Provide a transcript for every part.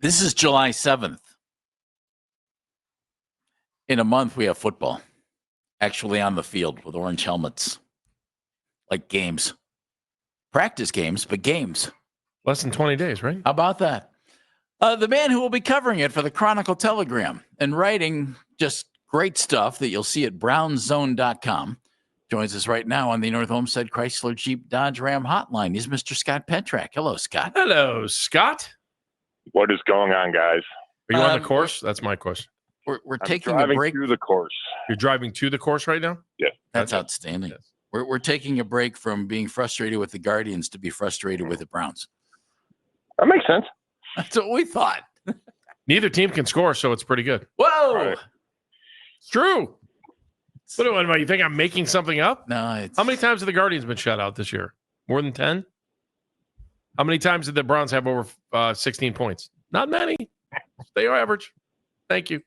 This is July 7th. In a month, we have football. Actually on the field with orange helmets. Like games. Practice games, but games. Less than 20 days, right? How about that? The man who will be covering it for the Chronicle Telegram and writing just great stuff that you'll see at brownzone.com joins us right now on the North Homestead Chrysler Jeep Dodge Ram hotline. He's Mr. Scott Petrak. Hello, Scott. Hello, Scott. What is going on, guys? Are you on the course? That's my question. We're taking a break. Through the course. You're driving to the course right now? Yes. That's outstanding. Yes. We're taking a break from being frustrated with the Guardians to be frustrated with the Browns. That makes sense. That's what we thought. Neither team can score, so it's pretty good. Whoa! Right. It's true. What, you think I'm making something up? No. How many times have the Guardians been shut out this year? More than 10? How many times did the Browns have over 16 points? Not many. They are average. Thank you.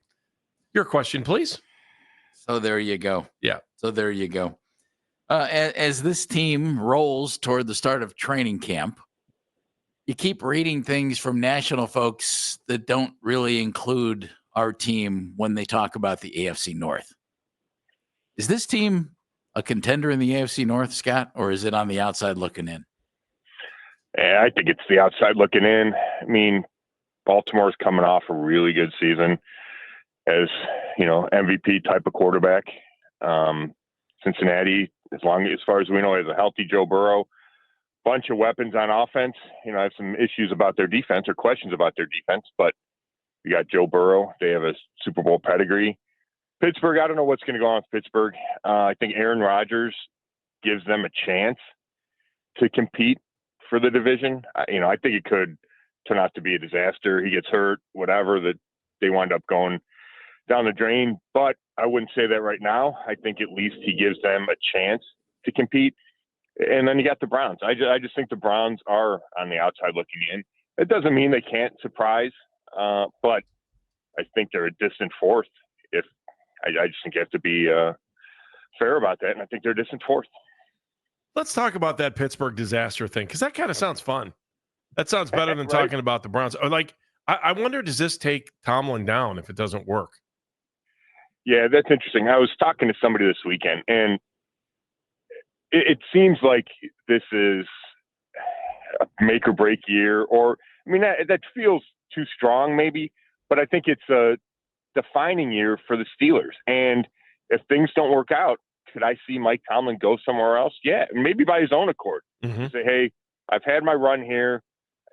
Your question, please. So there you go. Yeah. So there you go. As this team rolls toward the start of training camp, you keep reading things from national folks that don't really include our team when they talk about the AFC North. Is this team a contender in the AFC North, Scott, or is it on the outside looking in? Yeah, I think it's the outside looking in. I mean, Baltimore's coming off a really good season as, MVP type of quarterback. Cincinnati, as far as we know, has a healthy Joe Burrow. Bunch of weapons on offense. I have some issues about their defense or questions about their defense, but you got Joe Burrow. They have a Super Bowl pedigree. Pittsburgh, I don't know what's going to go on with Pittsburgh. I think Aaron Rodgers gives them a chance to compete for the division. I think it could turn out to be a disaster. He gets hurt, whatever, that they wind up going down the drain. But I wouldn't say that right now. I think at least he gives them a chance to compete. And then you got the Browns. I just think the Browns are on the outside looking in. It doesn't mean they can't surprise, but I think they're a distant fourth. I just think you have to be fair about that, and I think they're a distant fourth. Let's talk about that Pittsburgh disaster thing, because that kind of sounds fun. That sounds better than right? Talking about the Browns. I wonder, does this take Tomlin down if it doesn't work? Yeah, that's interesting. I was talking to somebody this weekend, and it seems like this is a make or break year, that feels too strong maybe, but I think it's a defining year for the Steelers. And if things don't work out, could I see Mike Tomlin go somewhere else? Yeah, maybe by his own accord. Mm-hmm. Say, hey, I've had my run here.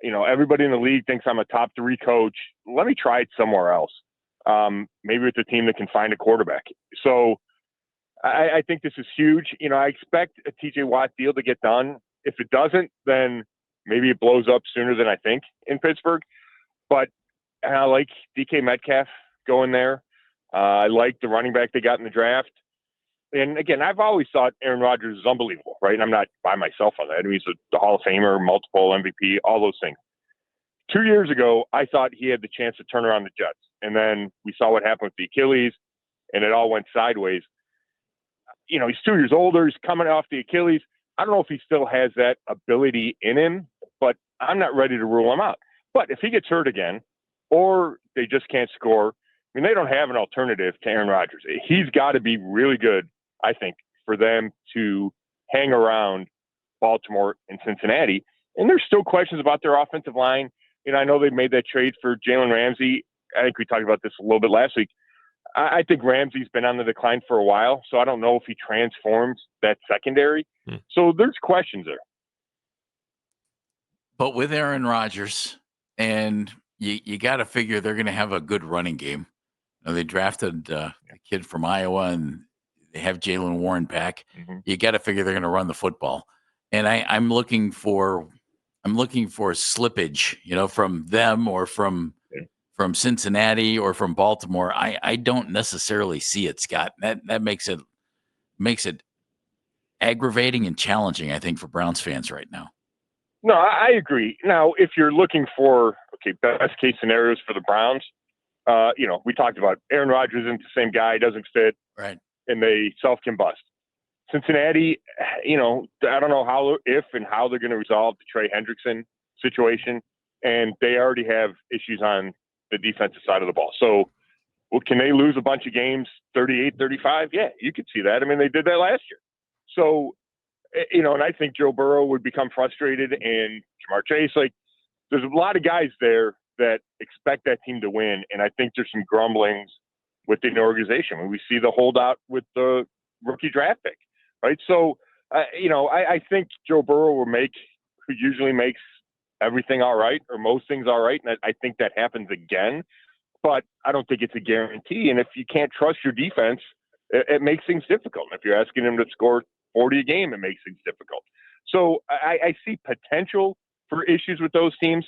Everybody in the league thinks I'm a top 3 coach. Let me try it somewhere else. Maybe with a team that can find a quarterback. So I think this is huge. I expect a TJ Watt deal to get done. If it doesn't, then maybe it blows up sooner than I think in Pittsburgh. But I like DK Metcalf going there. I like the running back they got in the draft. And again, I've always thought Aaron Rodgers is unbelievable, right? And I'm not by myself on that. He's the Hall of Famer, multiple MVP, all those things. 2 years ago, I thought he had the chance to turn around the Jets. And then we saw what happened with the Achilles, and it all went sideways. He's 2 years older. He's coming off the Achilles. I don't know if he still has that ability in him, but I'm not ready to rule him out. But if he gets hurt again, or they just can't score, they don't have an alternative to Aaron Rodgers. He's got to be really good, I think, for them to hang around Baltimore and Cincinnati. And there's still questions about their offensive line. I know they made that trade for Jalen Ramsey. I think we talked about this a little bit last week. I think Ramsey's been on the decline for a while, so I don't know if he transforms that secondary. So there's questions there. But with Aaron Rodgers, and you got to figure they're going to have a good running game. They drafted a kid from Iowa, and they have Jalen Warren back. Mm-hmm. You got to figure they're going to run the football. And I'm looking for slippage, from them or from Cincinnati or from Baltimore. I don't necessarily see it, Scott. That makes it aggravating and challenging, I think, for Browns fans right now. No, I agree. Now, if you're looking for best case scenarios for the Browns, we talked about Aaron Rodgers isn't the same guy, doesn't fit, right? And they self-combust. Cincinnati, I don't know if and how they're going to resolve the Trey Hendrickson situation. and they already have issues on the defensive side of the ball. So, well, can they lose a bunch of games 38-35? Yeah, you could see that. I mean, they did that last year. So, and I think Joe Burrow would become frustrated, and Jamar Chase, there's a lot of guys there that expect that team to win, and I think there's some grumblings within the organization. When we see the holdout with the rookie draft pick, right? So, I think Joe Burrow who usually makes everything all right, or most things all right, and I think that happens again. But I don't think it's a guarantee. And if you can't trust your defense, it makes things difficult. And if you're asking them to score 40 a game, it makes things difficult. So I see potential for issues with those teams.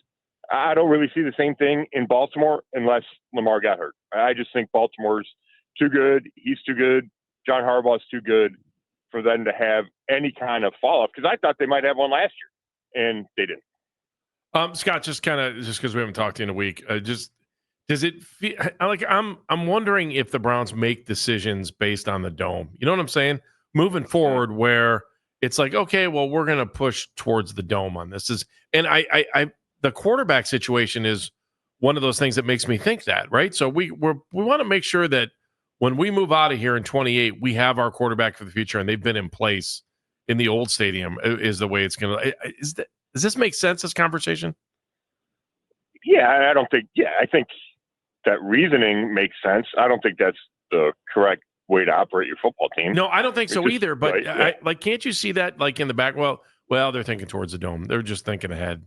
I don't really see the same thing in Baltimore unless Lamar got hurt. I just think Baltimore's too good. He's too good. John Harbaugh's too good for them to have any kind of fall-off, because I thought they might have one last year, and they didn't. Scott, just because we haven't talked to you in a week, does it feel like I'm wondering if the Browns make decisions based on the dome? You know what I'm saying? Moving forward, where it's like, okay, well, we're going to push towards the dome on this. And the quarterback situation is one of those things that makes me think that, right? So we want to make sure that when we move out of here in 28, we have our quarterback for the future, and they've been in place in the old stadium. Is the way it's going to. Does this make sense? This conversation? Yeah, I think that reasoning makes sense. I don't think that's the correct way to operate your football team. No, I don't think so either. But right, can't you see that in the back? Well, they're thinking towards the dome. They're just thinking ahead.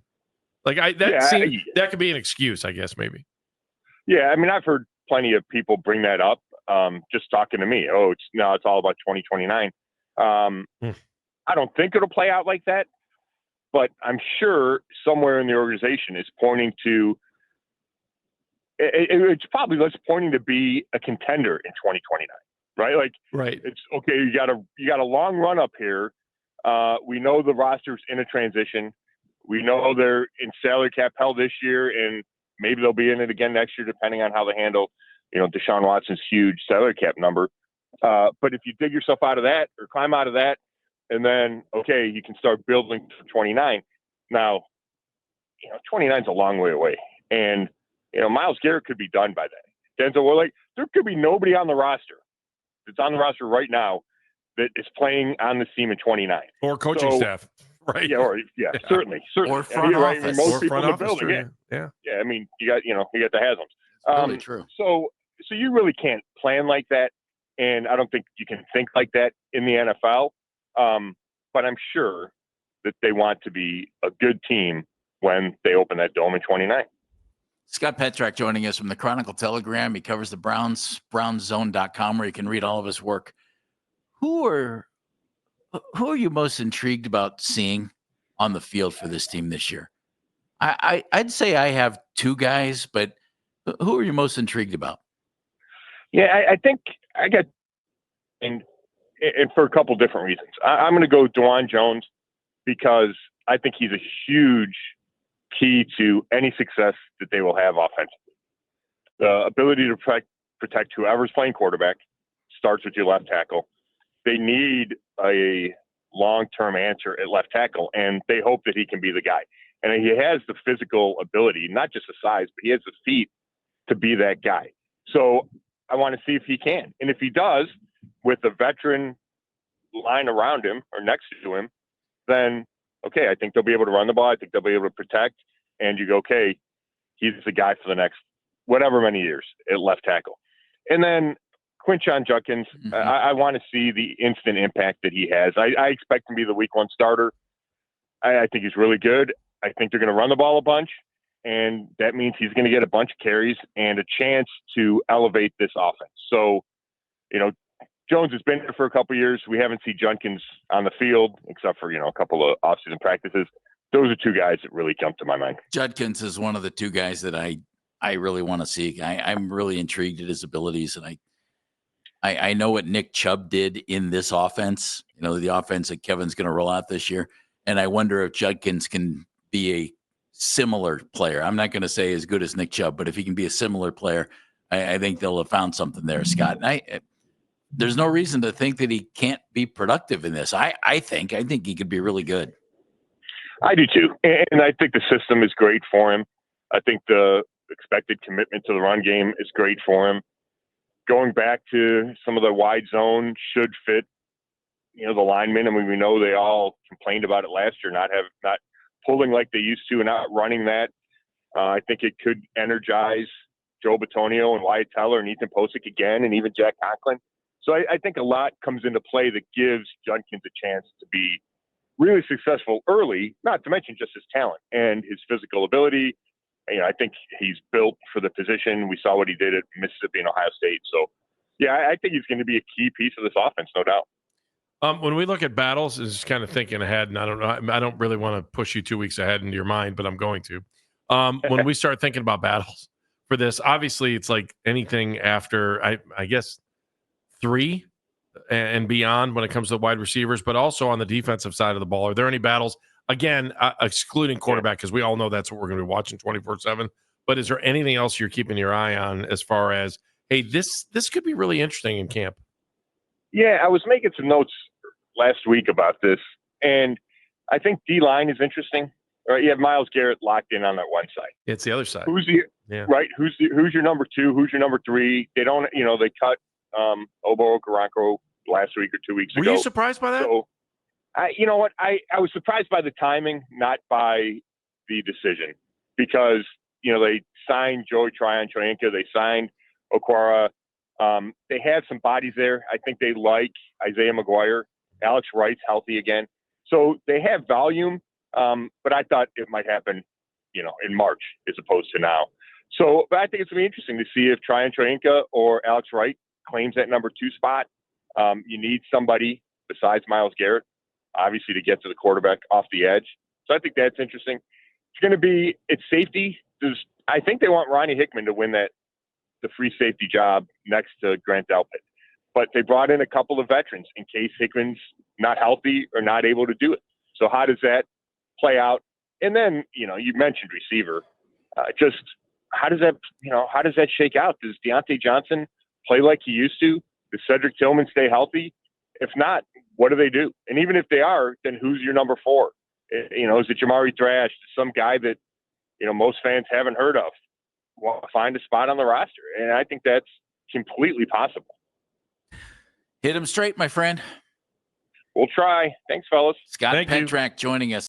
That could be an excuse, I guess, maybe. Yeah, I mean, I've heard plenty of people bring that up. Just talking to me. Oh, it's all about 2029. I don't think it'll play out like that, but I'm sure somewhere in the organization is pointing to. It's probably pointing to be a contender in 2029, right? Right. It's okay. You got a long run up here. We know the roster's in a transition. We know they're in salary cap hell this year, and maybe they'll be in it again next year, depending on how they handle, Deshaun Watson's huge salary cap number. But if you dig yourself out of that or climb out of that, and then, okay, you can start building for 29. Now, 29 is a long way away. And, Myles Garrett could be done by then. Denzel, there could be nobody on the roster that's on the roster right now that is playing on this team in 29. Or coaching staff. Right. Yeah, certainly. Or front office. I mean, most or people front in the office, building. Yeah. Yeah, I mean, you got the Haslam's. Really true. So you really can't plan like that, and I don't think you can think like that in the NFL. But I'm sure that they want to be a good team when they open that dome in 29. Scott Petrak joining us from the Chronicle Telegram. He covers the Browns, brownzone.com, where you can read all of his work. Who are you most intrigued about seeing on the field for this team this year? I'd say I have two guys, but who are you most intrigued about? Yeah, I think I got, and for a couple different reasons. I'm going to go Dwan Jones because I think he's a huge key to any success that they will have offensively. The ability to protect whoever's playing quarterback starts with your left tackle. They need a long-term answer at left tackle, and they hope that he can be the guy. And he has the physical ability, not just the size, but he has the feet to be that guy. So I want to see if he can. And if he does, with a veteran line around him or next to him, then, okay, I think they'll be able to run the ball. I think they'll be able to protect. And you go, okay, he's the guy for the next whatever many years at left tackle. And then Quinshon Judkins, I want to see the instant impact that he has. I expect him to be the week one starter. I think he's really good. I think they're going to run the ball a bunch, and that means he's going to get a bunch of carries and a chance to elevate this offense. So, Jones has been here for a couple of years. We haven't seen Judkins on the field except for, a couple of offseason practices. Those are two guys that really jump to my mind. Judkins is one of the two guys that I really want to see. I'm really intrigued at his abilities, and I know what Nick Chubb did in this offense, the offense that Kevin's going to roll out this year. And I wonder if Judkins can be a similar player. I'm not going to say as good as Nick Chubb, but if he can be a similar player, I think they'll have found something there, Scott. And there's no reason to think that he can't be productive in this. I think he could be really good. I do too. And I think the system is great for him. I think the expected commitment to the run game is great for him. Going back to some of the wide zone should fit, the linemen. I mean, we know they all complained about it last year, not pulling like they used to and not running that. I think it could energize Joe Bitonio and Wyatt Teller and Ethan Posick again, and even Jack Conklin. So I think a lot comes into play that gives Judkins a chance to be really successful early, not to mention just his talent and his physical ability. I think he's built for the position. We saw what he did at Mississippi and Ohio State. So, yeah, I think he's going to be a key piece of this offense, no doubt. When we look at battles, is kind of thinking ahead, and I don't know, I don't really want to push you 2 weeks ahead into your mind, but I'm going to. When we start thinking about battles for this, obviously it's like anything after, I guess, 3 and beyond when it comes to wide receivers, but also on the defensive side of the ball. Are there any battles, again, excluding quarterback, because we all know that's what we're going to be watching 24/7, but is there anything else you're keeping your eye on as far as, hey, this could be really interesting in camp? Yeah, I was making some notes last week about this, and I think D-line is interesting. Right, you have Myles Garrett locked in on that one side. It's the other side. Who's your number 2? Who's your number 3? They don't, they cut Obo Okaranko last week or 2 weeks ago. Were you surprised by that? So, you know what? I was surprised by the timing, not by the decision, because they signed Joey Tryon-Choyinka, they signed Okwara. They have some bodies there. I think they like Isaiah McGuire. Alex Wright's healthy again, so they have volume. But I thought it might happen, in March as opposed to now. So, but I think it's going to be interesting to see if Tryon-Choyinka or Alex Wright claims that number 2 spot. You need somebody besides Myles Garrett, obviously, to get to the quarterback off the edge. So I think that's interesting. It's going to be safety. I think they want Ronnie Hickman to win the free safety job next to Grant Delpit. But they brought in a couple of veterans in case Hickman's not healthy or not able to do it. So how does that play out? And then, you mentioned receiver. Just how does that shake out? Does Deontay Johnson play like he used to? Does Cedric Tillman stay healthy? If not, what do they do? And even if they are, then who's your number 4? Is it Jamari Thrash, some guy that, most fans haven't heard of? Well, find a spot on the roster. And I think that's completely possible. Hit him straight, my friend. We'll try. Thanks, fellas. Scott Petrak joining us.